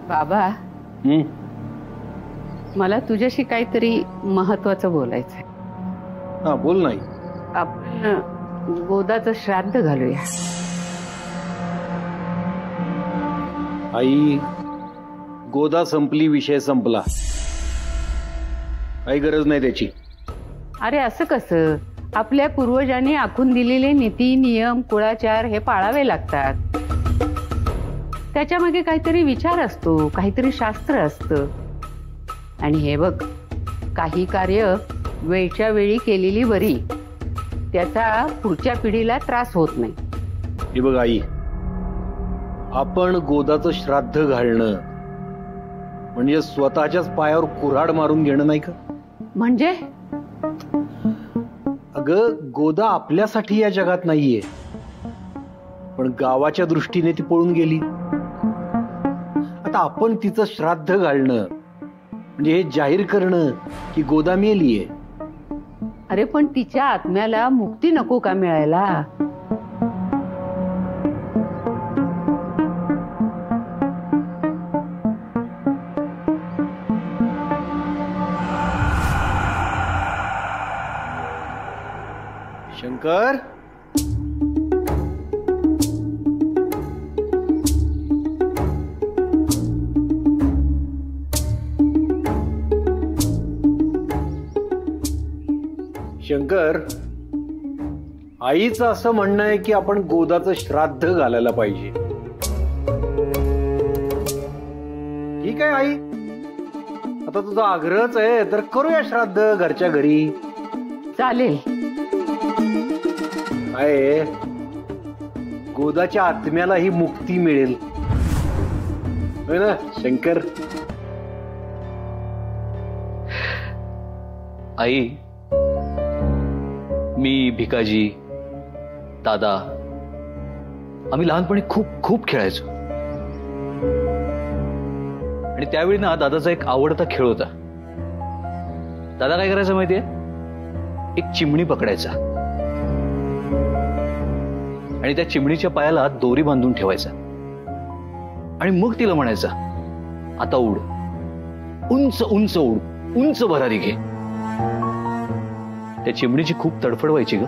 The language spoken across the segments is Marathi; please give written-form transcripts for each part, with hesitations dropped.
बाबा मला तुझ्याशी काहीतरी महत्वाचं बोलायचंय. हा बोल. नाही आपण गोदाचं श्राद्ध घालूया. आई, गोदा संपली, विषय संपला. काही गरज नाही त्याची. अरे असं कसं? आपल्या पूर्वजांनी आखून दिलेले नीती नियम कुळाचार हे पाळावे लागतात. त्याच्यामागे काहीतरी विचार असतो, काहीतरी शास्त्र असतं. आणि हे बघ, काही कार्य वेळच्या वेळी केलेली बरी. त्याचा पुढच्या पिढीला त्रास होत नाही. हे बघ आई, आपण गोदाचं श्राद्ध घालणं म्हणजे स्वतःच्याच पायावर कुऱ्हाड मारून घेणं नाही का? म्हणजे अगं, गोदा आपल्यासाठी या जगात नाहीये, पण गावाच्या दृष्टीने ती पळून गेली. आता आपण तिचं श्राद्ध घालणं म्हणजे हे जाहीर करणं की गोदा मेलीये. अरे पण तिच्या आत्म्याला मुक्ती नको का मिळायला? शंकर, शंकर, आईचं असं म्हणणं आहे की आपण गोदाचं श्राद्ध घालायला पाहिजे. ठीक आहे आई, आता तुझा आग्रहच आहे तर करूया श्राद्ध घरच्या घरी. चालेल. आहे, गोदाच्या आत्म्याला ही मुक्ती मिळेल. होय ना शंकर? आई, मी, भिकाजी, दादा आम्ही लहानपणी खूप खूप खेळायचो. आणि त्यावेळी ना दादाचा एक आवडता खेळ होता. दादा काय करायचं माहितीये? एक चिमणी पकडायचा आणि त्या चिमणीच्या पायाला दोरी बांधून ठेवायचा आणि मग तिला म्हणायचा, आता उड, उंच उंच उड, उंच भरारी घे. त्या चिमणीची खूप तडफड व्हायची ग,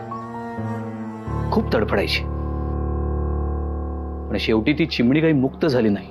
खूप तडफडायची. पण शेवटी ती चिमणी काही मुक्त झाली नाही.